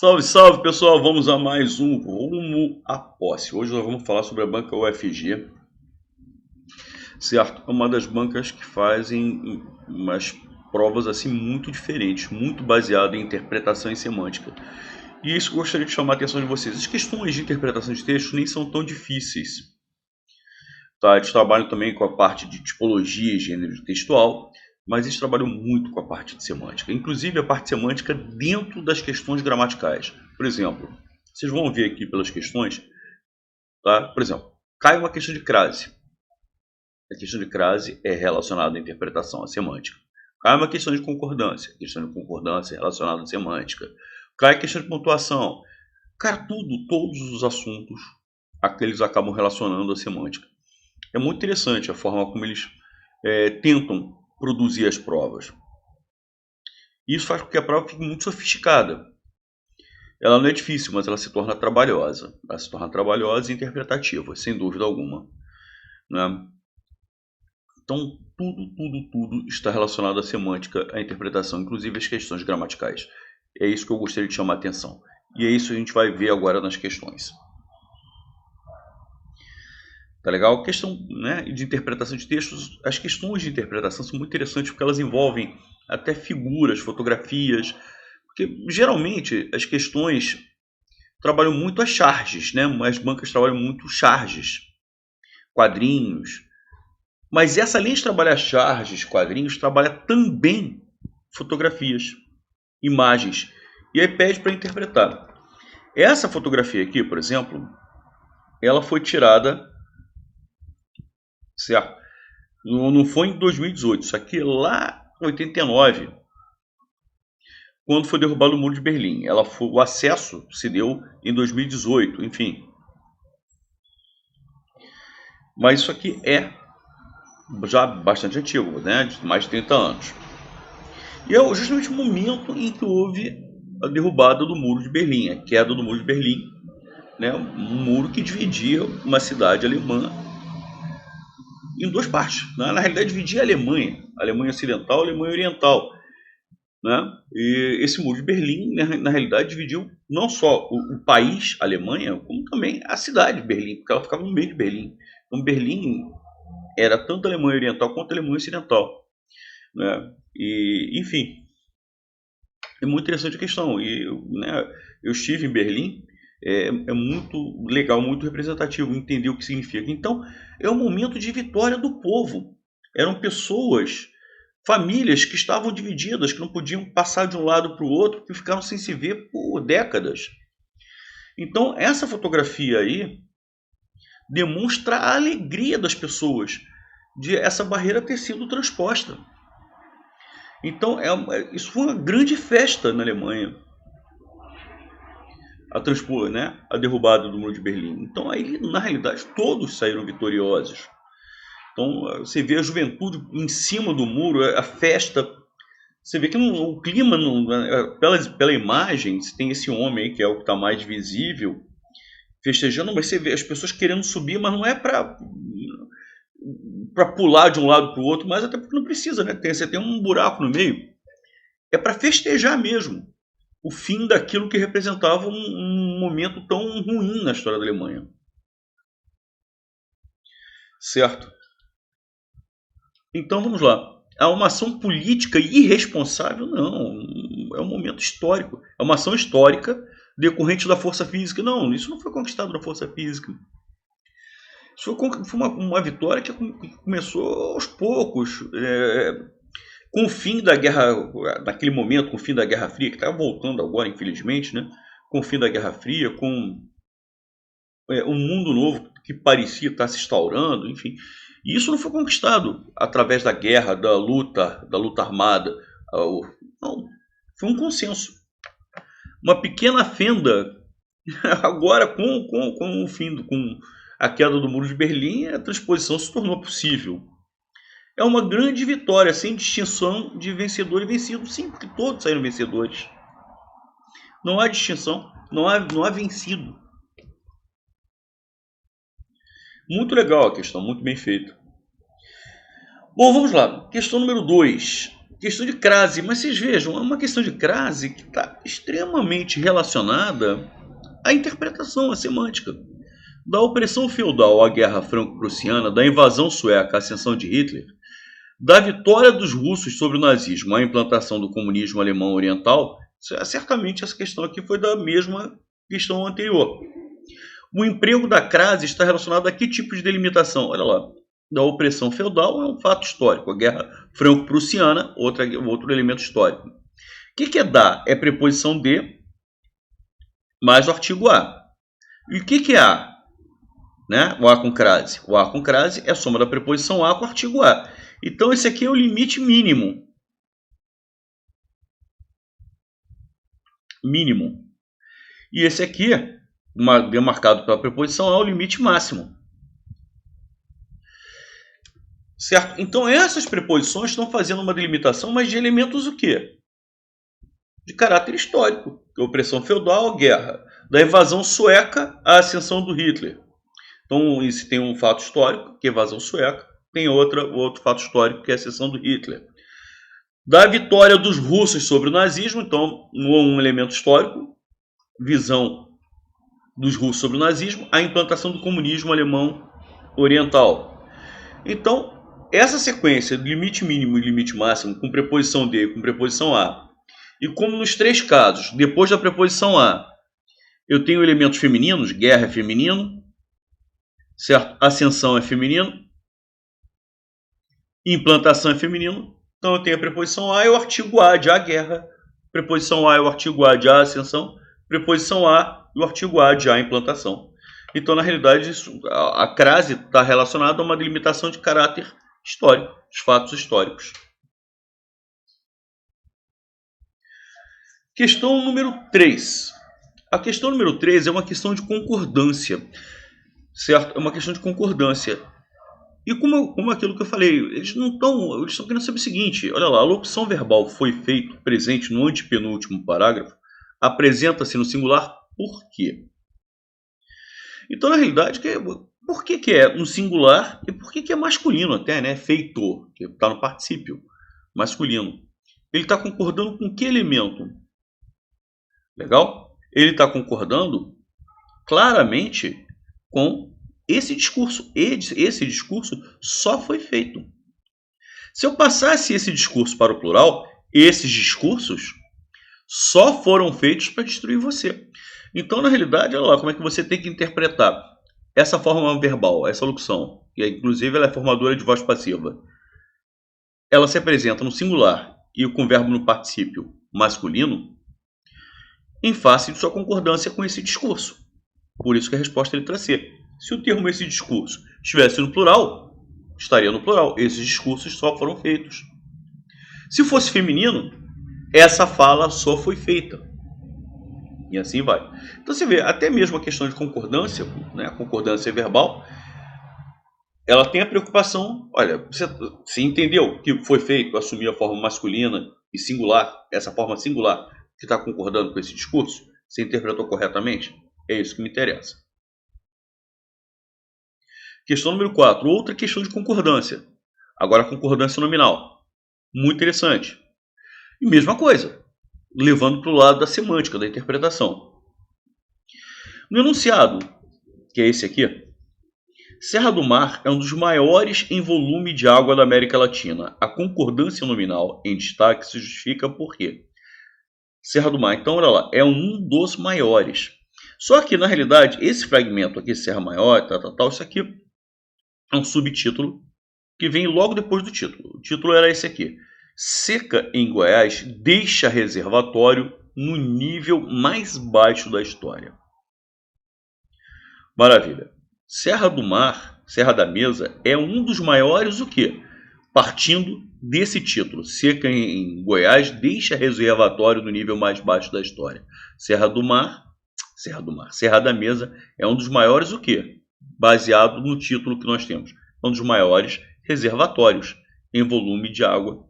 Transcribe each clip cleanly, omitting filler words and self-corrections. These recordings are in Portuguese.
Salve, salve pessoal, vamos a mais um Rumo à Posse. Hoje nós vamos falar sobre a banca UFG, certo? É uma das bancas que fazem umas provas assim muito diferentes, muito baseado em interpretação e semântica. E isso que eu gostaria de chamar a atenção de vocês. As questões de interpretação de texto nem são tão difíceis. Tá? Eles trabalham também com a parte de tipologia e gênero textual, mas eles trabalham muito com a parte de semântica, inclusive a parte semântica dentro das questões gramaticais. Por exemplo, vocês vão ver aqui pelas questões, tá? Por exemplo, cai uma questão de crase. A questão de crase é relacionada à interpretação, à semântica. Cai uma questão de concordância. A questão de concordância é relacionada à semântica. Cai a questão de pontuação. Cara, todos os assuntos eles acabam relacionando à semântica. É muito interessante a forma como eles tentam produzir as provas. Isso faz com que a prova fique muito sofisticada. Ela não é difícil, mas ela se torna trabalhosa. Ela se torna trabalhosa e interpretativa, sem dúvida alguma. Né? Então, tudo está relacionado à semântica, à interpretação, inclusive as questões gramaticais. É isso que eu gostaria de chamar a atenção. E é isso que a gente vai ver agora nas questões. Tá legal? Questão, né, de interpretação de textos. As questões de interpretação são muito interessantes porque elas envolvem até figuras, fotografias. Porque geralmente as questões trabalham muito as charges, né? As bancas trabalham muito charges, quadrinhos. Mas essa, além de trabalhar charges, quadrinhos, trabalha também fotografias, imagens. E aí pede para interpretar. Essa fotografia aqui, por exemplo, ela foi tirada, certo? Não foi em 2018, isso aqui é lá em 89, quando foi derrubado o Muro de Berlim. O acesso se deu em 2018, enfim. Mas isso aqui é já bastante antigo, né? De mais de 30 anos. E é justamente o momento em que houve a derrubada do Muro de Berlim, a queda do Muro de Berlim, né? Um muro que dividia uma cidade alemã em duas partes. Né? Na realidade, dividia a Alemanha Ocidental e a Alemanha Oriental. Né? E esse Muro de Berlim, na realidade, dividiu não só o país, a Alemanha, como também a cidade de Berlim, porque ela ficava no meio de Berlim. Então, Berlim era tanto a Alemanha Oriental quanto a Alemanha Ocidental. Né? E, enfim, é muito interessante a questão. E, né, eu estive em Berlim, é muito legal, muito representativo entender o que significa. Então, é um momento de vitória do povo. Eram pessoas, famílias que estavam divididas, que não podiam passar de um lado para o outro, que ficaram sem se ver por décadas. Então, essa fotografia aí demonstra a alegria das pessoas de essa barreira ter sido transposta. Então, isso foi uma grande festa na Alemanha, a transpor, né, a derrubada do Muro de Berlim. Então, aí, na realidade, todos saíram vitoriosos. Então, você vê a juventude em cima do muro, a festa. Você vê que o clima, pela imagem, tem esse homem aí, que é o que está mais visível, festejando, mas você vê as pessoas querendo subir, mas não é para pular de um lado para o outro, mas até porque não precisa, né? Você tem um buraco no meio. É para festejar mesmo o fim daquilo que representava um momento tão ruim na história da Alemanha. Certo? Então vamos lá. Há uma ação política irresponsável? Não. É um momento histórico. É uma ação histórica decorrente da força física. Não, isso não foi conquistado na força física. Isso foi uma vitória que começou aos poucos. Com o fim da guerra, naquele momento, com o fim da Guerra Fria, que está voltando agora, infelizmente, né? Com o fim da Guerra Fria, com um mundo novo que parecia estar se instaurando, enfim. E isso não foi conquistado através da guerra, da luta armada. Não, foi um consenso. Uma pequena fenda, agora com o fim, com a queda do Muro de Berlim, a transposição se tornou possível. É uma grande vitória, sem distinção de vencedor e vencido. Sim, porque todos saíram vencedores. Não há distinção, não há vencido. Muito legal a questão, muito bem feito. Bom, vamos lá. Questão número 2. Questão de crase, mas vocês vejam, é uma questão de crase que está extremamente relacionada à interpretação, à semântica. Da opressão feudal à guerra franco-prussiana, da invasão sueca à ascensão de Hitler, da vitória dos russos sobre o nazismo à implantação do comunismo alemão oriental, certamente essa questão aqui foi da mesma questão anterior. O emprego da crase está relacionado a que tipo de delimitação? Olha lá, da opressão feudal é um fato histórico. A guerra franco-prussiana, outro elemento histórico. O que é da? É preposição de mais o artigo a. E o que é a? Né? O a com crase. O a com crase é a soma da preposição a com o artigo a. Então esse aqui é o limite mínimo. Mínimo. E esse aqui, demarcado pela preposição a, é o limite máximo. Certo? Então essas preposições estão fazendo uma delimitação, mas de elementos o quê? De caráter histórico. Opressão feudal, guerra. Da invasão sueca à ascensão do Hitler. Então, isso tem um fato histórico, que é a invasão sueca. Tem outro fato histórico, que é a ascensão do Hitler. Da vitória dos russos sobre o nazismo, então, um elemento histórico, visão dos russos sobre o nazismo, a implantação do comunismo alemão oriental. Então, essa sequência de limite mínimo e limite máximo, com preposição de e com preposição a, e como nos três casos, depois da preposição a, eu tenho elementos femininos, guerra é feminino, certo? Ascensão é feminino, implantação é feminino, então eu tenho a preposição a e o artigo a de a guerra, preposição a e o artigo a de a ascensão, preposição a e o artigo a de a implantação. Então, na realidade, a crase está relacionada a uma delimitação de caráter histórico, os fatos históricos. Questão número 3. A questão número 3 é uma questão de concordância, certo? É uma questão de concordância. E como aquilo que eu falei, eles estão querendo saber o seguinte, olha lá, a locução verbal foi feito, presente no antepenúltimo parágrafo, apresenta-se no singular por quê? Então, na realidade, por que é um singular e por que é masculino até, né? Feito, que está no particípio masculino. Ele está concordando com que elemento? Legal? Ele está concordando claramente com esse discurso. Esse discurso só foi feito. Se eu passasse esse discurso para o plural, esses discursos só foram feitos para destruir você. Então, na realidade, olha lá como é que você tem que interpretar essa forma verbal, essa locução, que inclusive ela é formadora de voz passiva. Ela se apresenta no singular e com o verbo no particípio masculino em face de sua concordância com esse discurso. Por isso que a resposta é letra C. Se o termo esse discurso estivesse no plural, estaria no plural. Esses discursos só foram feitos. Se fosse feminino, essa fala só foi feita. E assim vai. Então você vê, até mesmo a questão de concordância, né, a concordância verbal, ela tem a preocupação, olha, você entendeu que foi feito assumir a forma masculina e singular, essa forma singular que está concordando com esse discurso? Você interpretou corretamente? É isso que me interessa. Questão número 4, outra questão de concordância. Agora a concordância nominal. Muito interessante. E mesma coisa, levando para o lado da semântica, da interpretação. No enunciado, que é esse aqui, Serra do Mar é um dos maiores em volume de água da América Latina. A concordância nominal em destaque se justifica por quê? Serra do Mar, então olha lá, é um dos maiores. Só que na realidade, esse fragmento aqui, Serra Maior, isso aqui é um subtítulo que vem logo depois do título. O título era esse aqui. Seca em Goiás deixa reservatório no nível mais baixo da história. Maravilha. Serra do Mar, Serra da Mesa, é um dos maiores o quê? Partindo desse título. Seca em Goiás deixa reservatório no nível mais baixo da história. Serra da Mesa é um dos maiores o quê? Baseado no título que nós temos. É um dos maiores reservatórios em volume de água,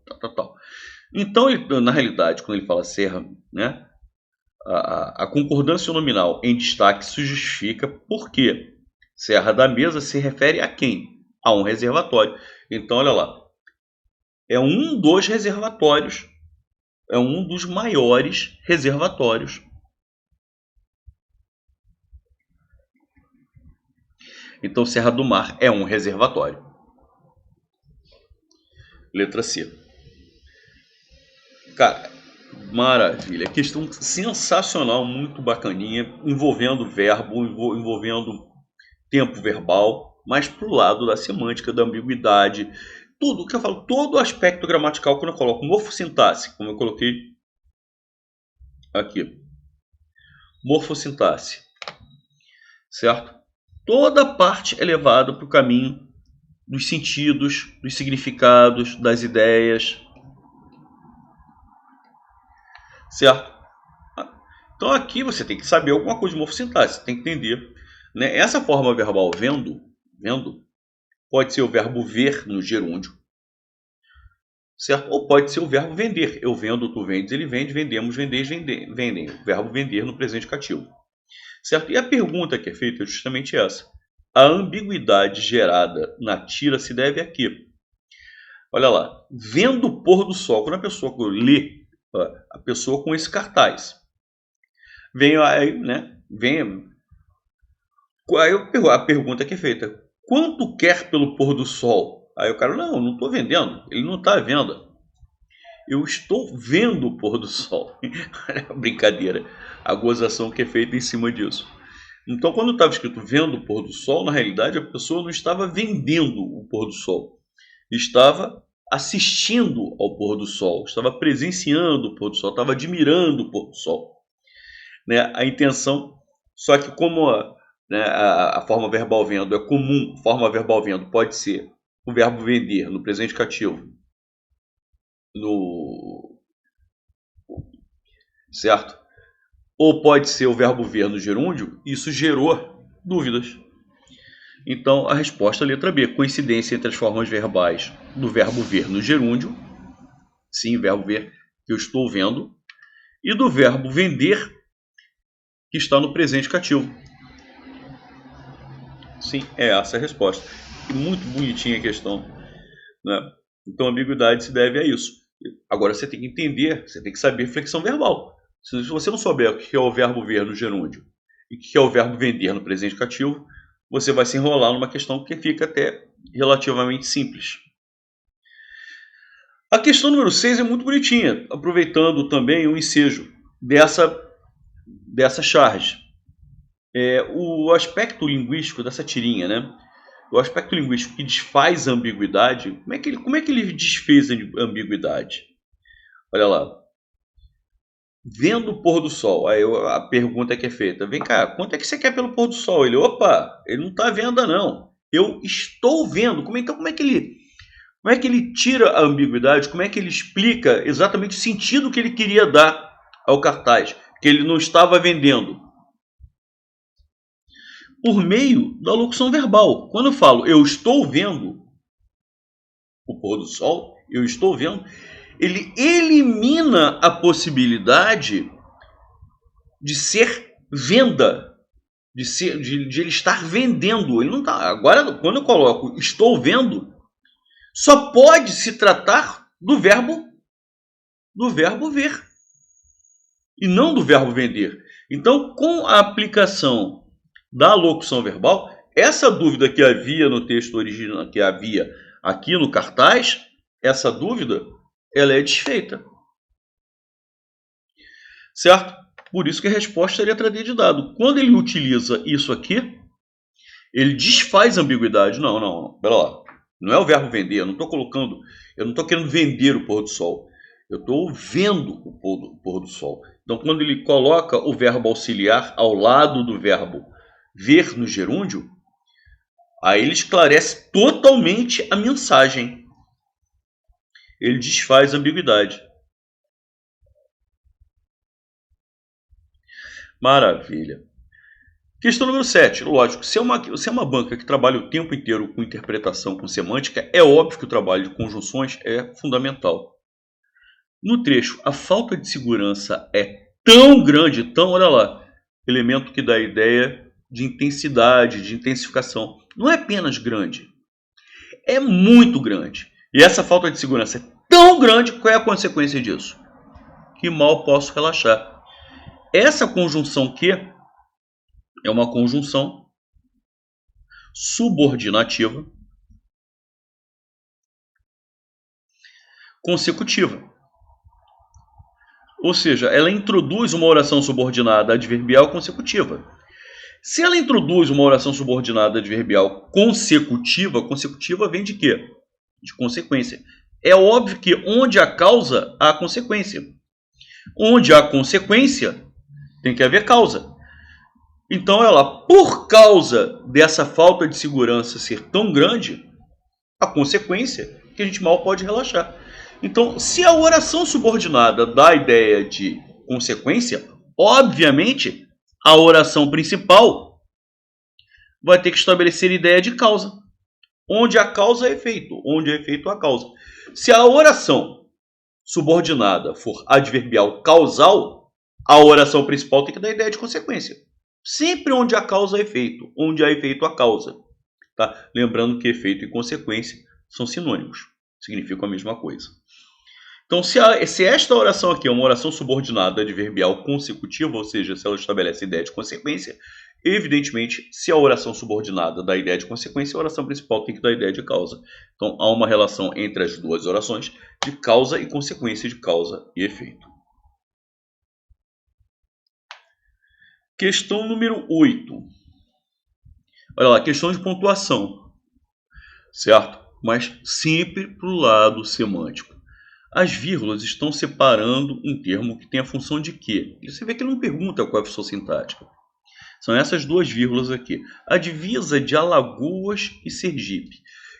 Então, na realidade, quando ele fala serra, né, a concordância nominal em destaque se justifica porque Serra da Mesa se refere a quem? A um reservatório. Então, olha lá, é um dos reservatórios, é um dos maiores reservatórios. Então, Serra do Mar é um reservatório. Letra C. Cara, maravilha. Questão sensacional, muito bacaninha, envolvendo verbo, envolvendo tempo verbal, mas pro lado da semântica, da ambiguidade, tudo que eu falo, todo o aspecto gramatical, quando eu coloco morfossintaxe, como eu coloquei aqui, morfossintaxe, certo? Toda parte é levada para o caminho dos sentidos, dos significados, das ideias, certo? Então aqui você tem que saber alguma coisa de morfossintaxe, você tem que entender, né? Essa forma verbal vendo, pode ser o verbo ver no gerúndio, certo? Ou pode ser o verbo vender. Eu vendo, tu vendes, ele vende, vendemos, vendeis, vendem. O verbo vender no presente cativo, certo? E a pergunta que é feita é justamente essa. A ambiguidade gerada na tira se deve a quê? Olha lá, vendo o pôr do sol. Quando a pessoa lê, a pessoa com esse cartaz, vem aí, né? Aí a pergunta que é feita: quanto quer pelo pôr do sol? Aí o cara, não estou vendendo. Ele não está à venda. Eu estou vendo o pôr do sol. Brincadeira. A gozação que é feita em cima disso. Então, quando estava escrito vendo o pôr do sol, na realidade a pessoa não estava vendendo o pôr do sol. Estava assistindo ao pôr do sol. Estava presenciando o pôr do sol. Estava admirando o pôr do sol. Né? A intenção, só que como a forma verbal vendo é comum, forma verbal vendo pode ser o verbo vender no presente cativo, certo? Ou pode ser o verbo ver no gerúndio, isso gerou dúvidas. Então a resposta é a letra B, coincidência entre as formas verbais do verbo ver no gerúndio, sim, verbo ver que eu estou vendo, e do verbo vender que está no presente cativo. Sim, é essa a resposta. E muito bonitinha a questão, né? Então a ambiguidade se deve a isso. Agora você tem que entender, você tem que saber flexão verbal. Se você não souber o que é o verbo ver no gerúndio e o que é o verbo vender no presente cativo, você vai se enrolar numa questão que fica até relativamente simples. A questão número 6 é muito bonitinha, aproveitando também o ensejo dessa charge. O aspecto linguístico dessa tirinha, né? O aspecto linguístico que desfaz a ambiguidade, como é que ele desfez a ambiguidade? Olha lá. Vendo o pôr do sol, aí a pergunta que é feita, vem cá, quanto é que você quer pelo pôr do sol? Ele, opa, ele não está à venda não, eu estou vendo. Então como é que ele tira a ambiguidade, como é que ele explica exatamente o sentido que ele queria dar ao cartaz, que ele não estava vendendo? Por meio da locução verbal. Quando eu falo eu estou vendo o pôr do sol, eu estou vendo, ele elimina a possibilidade de ser venda, de ele estar vendendo. Ele não tá. Agora, quando eu coloco estou vendo, só pode se tratar do verbo ver e não do verbo vender. Então, com a aplicação da locução verbal, essa dúvida que havia no texto original, que havia aqui no cartaz, essa dúvida, ela é desfeita. Certo? Por isso que a resposta é a letra D de dado. Quando ele utiliza isso aqui, ele desfaz a ambiguidade. Não, pera lá. Não é o verbo vender, eu não estou querendo vender o pôr do sol. Eu estou vendo o pôr do sol. Então, quando ele coloca o verbo auxiliar ao lado do verbo ver no gerúndio, aí ele esclarece totalmente a mensagem. Ele desfaz a ambiguidade. Maravilha. Questão número 7. Lógico, se é uma banca que trabalha o tempo inteiro com interpretação, com semântica, é óbvio que o trabalho de conjunções é fundamental. No trecho, a falta de segurança é tão grande, olha lá, elemento que dá a ideia de intensidade, de intensificação. Não é apenas grande, é muito grande. E essa falta de segurança é tão grande, qual é a consequência disso? Que mal posso relaxar. Essa conjunção que é uma conjunção subordinativa consecutiva. Ou seja, ela introduz uma oração subordinada adverbial consecutiva. Se ela introduz uma oração subordinada adverbial consecutiva, consecutiva vem de quê? De consequência. É óbvio que onde há causa, há consequência. Onde há consequência, tem que haver causa. Então ela, por causa dessa falta de segurança ser tão grande, a consequência é que a gente mal pode relaxar. Então, se a oração subordinada dá a ideia de consequência, obviamente a oração principal vai ter que estabelecer a ideia de causa. Onde a causa é efeito, onde é efeito a causa. Se a oração subordinada for adverbial causal, a oração principal tem que dar a ideia de consequência. Sempre onde a causa é efeito, onde há efeito a causa. Tá? Lembrando que efeito e consequência são sinônimos, significam a mesma coisa. Então, se esta oração aqui é uma oração subordinada adverbial consecutiva, ou seja, se ela estabelece a ideia de consequência, evidentemente, se a oração subordinada dá a ideia de consequência, a oração principal tem que dar a ideia de causa. Então, há uma relação entre as duas orações de causa e consequência, de causa e efeito. Questão número 8. Olha lá, questão de pontuação, certo? Mas sempre para o lado semântico. As vírgulas estão separando um termo que tem a função de quê? Você vê que ele não pergunta qual é a função sintática. São essas duas vírgulas aqui. A divisa de Alagoas e Sergipe.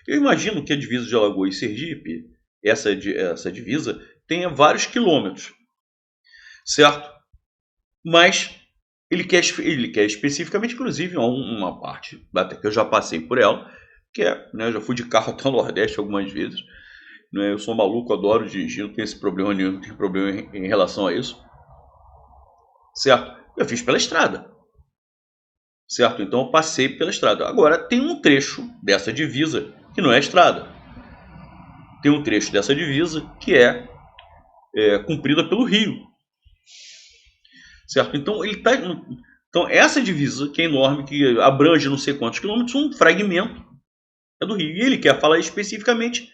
Eu imagino que a divisa de Alagoas e Sergipe, essa divisa, tenha vários quilômetros, certo? Mas ele quer especificamente, inclusive, uma parte, até que eu já passei por ela, que é, né, eu já fui de carro até o Nordeste algumas vezes. Eu sou maluco, adoro dirigir, não tenho esse problema nenhum, não tenho problema em relação a isso. Certo? Eu fiz pela estrada. Certo? Então eu passei pela estrada. Agora, tem um trecho dessa divisa que não é estrada. Tem um trecho dessa divisa que é cumprida pelo rio. Certo? Então, então essa divisa, que é enorme, que abrange não sei quantos quilômetros, um fragmento é do rio. E ele quer falar especificamente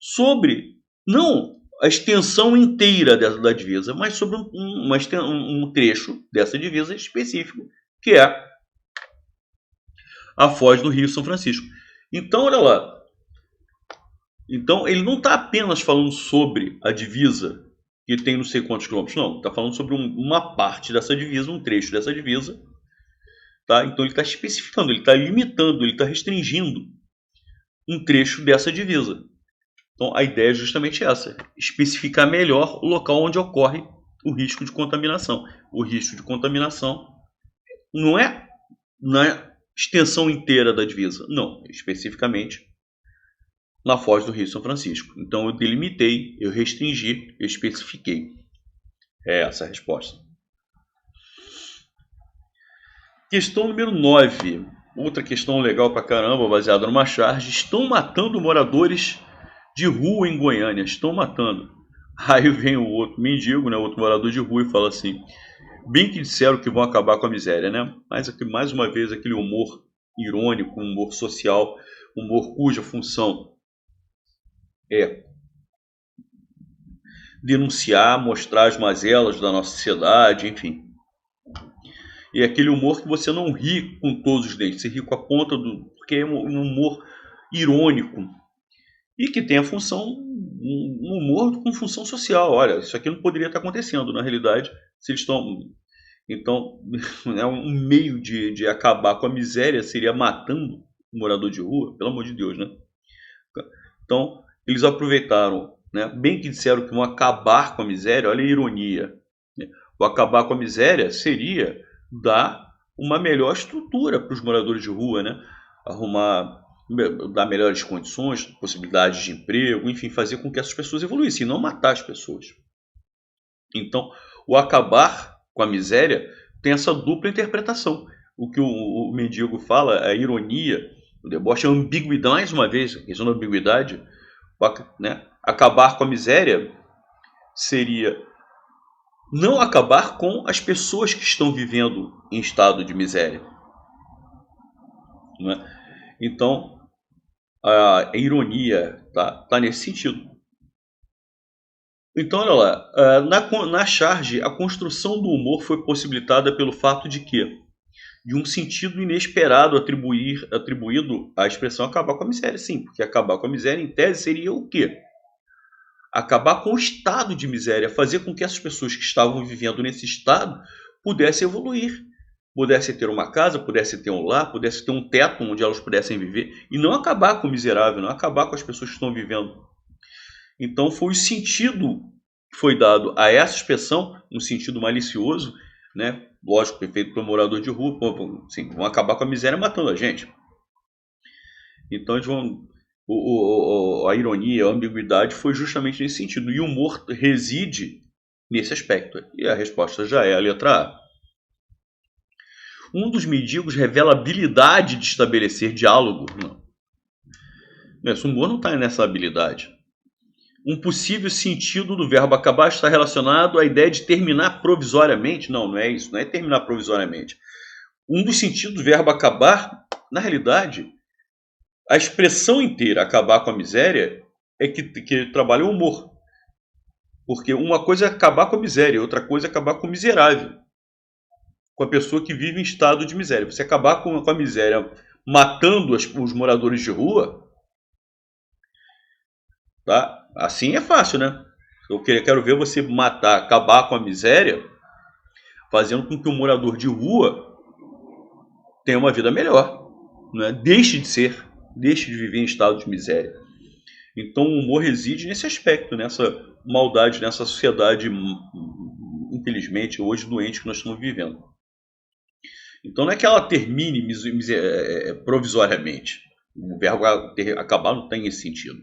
sobre, não a extensão inteira da divisa, mas sobre um trecho dessa divisa específico, que é a foz do Rio São Francisco. Então, olha lá. Então, ele não está apenas falando sobre a divisa, que tem não sei quantos quilômetros, não. Está falando sobre uma parte dessa divisa, um trecho dessa divisa. Tá? Então, ele está especificando, ele está limitando, ele está restringindo um trecho dessa divisa. Então, a ideia é justamente essa, especificar melhor o local onde ocorre o risco de contaminação. O risco de contaminação não é na extensão inteira da divisa, não, especificamente na foz do Rio São Francisco. Então, eu delimitei, eu restringi, eu especifiquei. É essa a resposta. Questão número 9. Outra questão legal pra caramba, baseada numa charge. Estão matando moradores de rua em Goiânia, estão matando. Aí vem o outro mendigo, né, outro morador de rua, e fala assim: bem que disseram que vão acabar com a miséria, né? Mas aqui, mais uma vez, aquele humor irônico, humor social, humor cuja função é denunciar, mostrar as mazelas da nossa sociedade, enfim. E é aquele humor que você não ri com todos os dentes, você ri com a ponta do... porque é um humor irônico. E que tem a função, um humor com função social. Olha, isso aqui não poderia estar acontecendo, na realidade, se eles estão... Então, é um meio de acabar com a miséria, seria matando o morador de rua, pelo amor de Deus, né? Então, eles aproveitaram, né? Bem que disseram que vão acabar com a miséria, olha a ironia. Né? O acabar com a miséria seria dar uma melhor estrutura para os moradores de rua, né? Dar melhores condições, possibilidades de emprego, enfim, fazer com que essas pessoas evoluíssem, não matar as pessoas. Então, o acabar com a miséria tem essa dupla interpretação. O que o mendigo fala, a ironia, o deboche, a ambiguidade, mais uma vez, a questão da ambiguidade, né? Acabar com a miséria seria não acabar com as pessoas que estão vivendo em estado de miséria, não é? Então, a ironia tá nesse sentido. Então, olha lá, na charge, a construção do humor foi possibilitada pelo fato de que, de um sentido inesperado atribuído à expressão acabar com a miséria. Sim, porque acabar com a miséria, em tese, seria o quê? Acabar com o estado de miséria, fazer com que essas pessoas que estavam vivendo nesse estado pudessem evoluir, pudessem ter uma casa, pudessem ter um lar, pudessem ter um teto onde elas pudessem viver, e não acabar com o miserável, não acabar com as pessoas que estão vivendo. Então foi o sentido que foi dado a essa expressão, um sentido malicioso, né? Lógico, feito pelo morador de rua, assim, vão acabar com a miséria matando a gente. Então eles vão... a ironia, a ambiguidade foi justamente nesse sentido. E o humor reside nesse aspecto. E a resposta já é a letra A. Um dos mendigos revela habilidade de estabelecer diálogo. Não. O humor não está nessa habilidade. Um possível sentido do verbo acabar está relacionado à ideia de terminar provisoriamente. Não, não é isso. Não é terminar provisoriamente. Um dos sentidos do verbo acabar, na realidade, a expressão inteira, acabar com a miséria, é que trabalha o humor. Porque uma coisa é acabar com a miséria, outra coisa é acabar com o miserável. Com a pessoa que vive em estado de miséria. Você acabar com a miséria matando os moradores de rua, tá? Assim é fácil, né? Eu quero ver você matar, acabar com a miséria, fazendo com que o morador de rua tenha uma vida melhor, né? Deixe de viver em estado de miséria. Então o humor reside nesse aspecto, nessa maldade, nessa sociedade, infelizmente, hoje doente que nós estamos vivendo. Então não é que ela termine provisoriamente. O verbo acabar não tem esse sentido.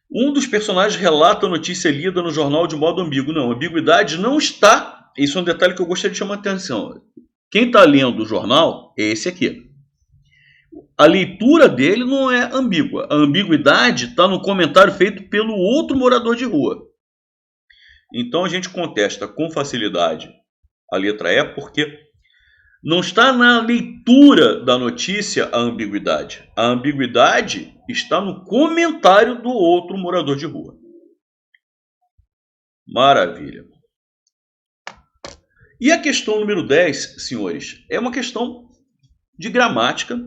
Um dos personagens relata a notícia lida no jornal de modo ambíguo. Não, a ambiguidade não está... Isso é um detalhe que eu gostaria de chamar a atenção. Quem está lendo o jornal é esse aqui. A leitura dele não é ambígua. A ambiguidade está no comentário feito pelo outro morador de rua. Então a gente contesta com facilidade a letra E, porque não está na leitura da notícia a ambiguidade. A ambiguidade está no comentário do outro morador de rua. Maravilha. E a questão número 10, senhores, é uma questão de gramática,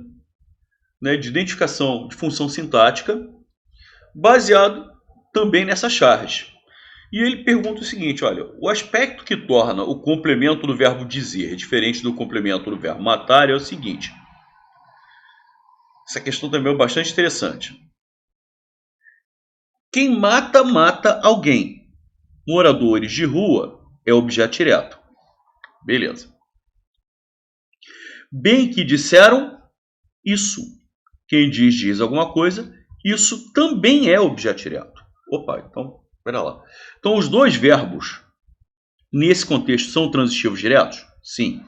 né, de identificação de função sintática, baseado também nessa charge. E ele pergunta o seguinte, olha, o aspecto que torna o complemento do verbo dizer diferente do complemento do verbo matar é o seguinte. Essa questão também é bastante interessante. Quem mata, mata alguém. Moradores de rua é objeto direto. Beleza. Bem que disseram isso. Quem diz alguma coisa, isso também é objeto direto. Opa, então, espera lá. Então, os dois verbos, nesse contexto, são transitivos diretos? Sim.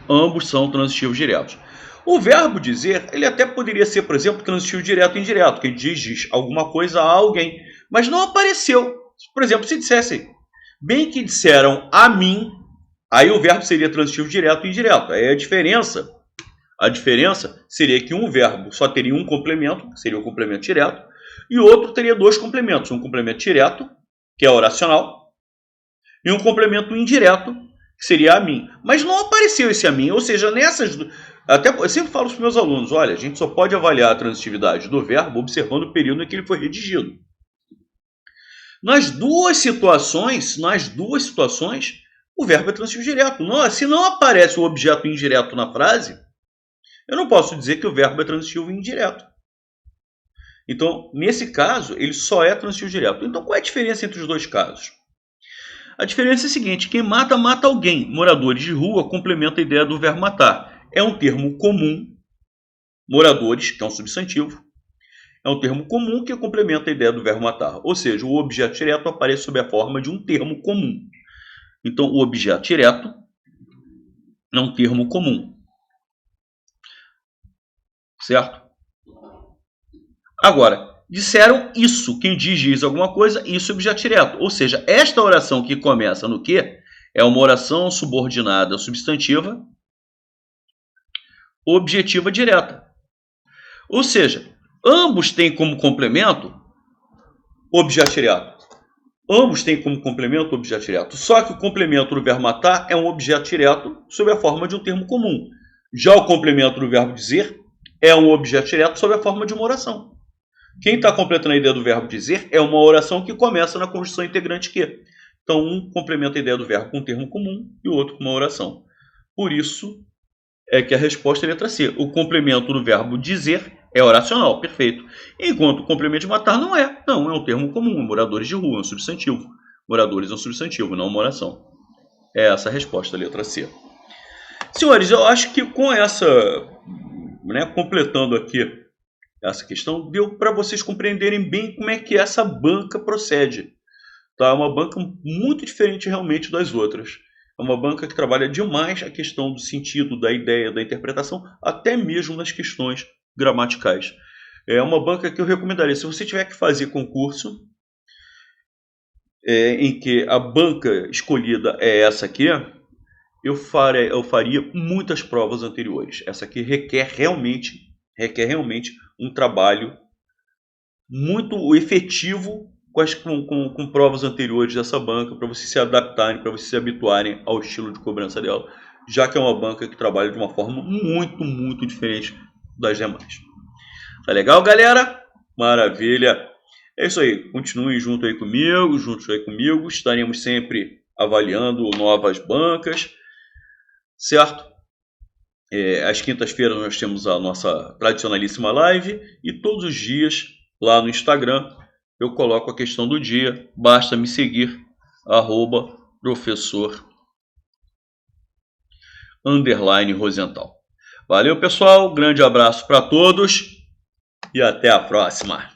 Ambos são transitivos diretos. O verbo dizer, ele até poderia ser, por exemplo, transitivo direto e indireto. Quem diz alguma coisa a alguém, mas não apareceu. Por exemplo, se dissessem, bem que disseram a mim, aí o verbo seria transitivo direto e indireto. Aí a diferença seria que um verbo só teria um complemento, que seria o complemento direto, e o outro teria dois complementos. Um complemento direto, que é oracional, e um complemento indireto, que seria a mim. Mas não apareceu esse a mim, ou seja, nessas... Até, eu sempre falo para os meus alunos, olha, a gente só pode avaliar a transitividade do verbo observando o período em que ele foi redigido. Nas duas situações, o verbo é transitivo direto. Não, se não aparece o objeto indireto na frase, eu não posso dizer que o verbo é transitivo indireto. Então, nesse caso, ele só é transitivo direto. Então, qual é a diferença entre os dois casos? A diferença é a seguinte, quem mata, mata alguém. Moradores de rua complementa a ideia do verbo matar. É um termo comum, moradores, que é um substantivo, é um termo comum que complementa a ideia do verbo matar. Ou seja, o objeto direto aparece sob a forma de um termo comum. Então, o objeto direto é um termo comum. Certo? Agora, disseram isso. Quem diz alguma coisa, isso é objeto direto. Ou seja, esta oração que começa no que é uma oração subordinada substantiva objetiva direta. Ou seja, ambos têm como complemento objeto direto. Ambos têm como complemento objeto direto. Só que o complemento do verbo matar é um objeto direto sob a forma de um termo comum. Já o complemento do verbo dizer é um objeto direto sob a forma de uma oração. Quem está completando a ideia do verbo dizer é uma oração que começa na conjunção integrante que. Então, um complementa a ideia do verbo com um termo comum e o outro com uma oração. Por isso é que a resposta é a letra C. O complemento do verbo dizer é oracional, perfeito. Enquanto o complemento de matar não é. Não, é um termo comum. Moradores de rua, é um substantivo. Moradores é um substantivo, não uma oração. É essa a resposta, a letra C. Senhores, eu acho que com essa, completando aqui essa questão, deu para vocês compreenderem bem como é que essa banca procede. Tá? É uma banca muito diferente realmente das outras. É uma banca que trabalha demais a questão do sentido, da ideia, da interpretação, até mesmo nas questões gramaticais. É uma banca que eu recomendaria. Se você tiver que fazer concurso, em que a banca escolhida é essa aqui, eu faria muitas provas anteriores. Essa aqui requer realmente um trabalho muito efetivo com provas anteriores dessa banca, para vocês se adaptarem, para vocês se habituarem ao estilo de cobrança dela, já que é uma banca que trabalha de uma forma muito, muito diferente das demais. Tá legal, galera? Maravilha! É isso aí, continuem juntos aí comigo, estaremos sempre avaliando novas bancas, certo? Às quintas-feiras nós temos a nossa tradicionalíssima live e todos os dias lá no Instagram eu coloco a questão do dia, basta me seguir, @professor_Rosenthal. Valeu, pessoal, grande abraço para todos e até a próxima.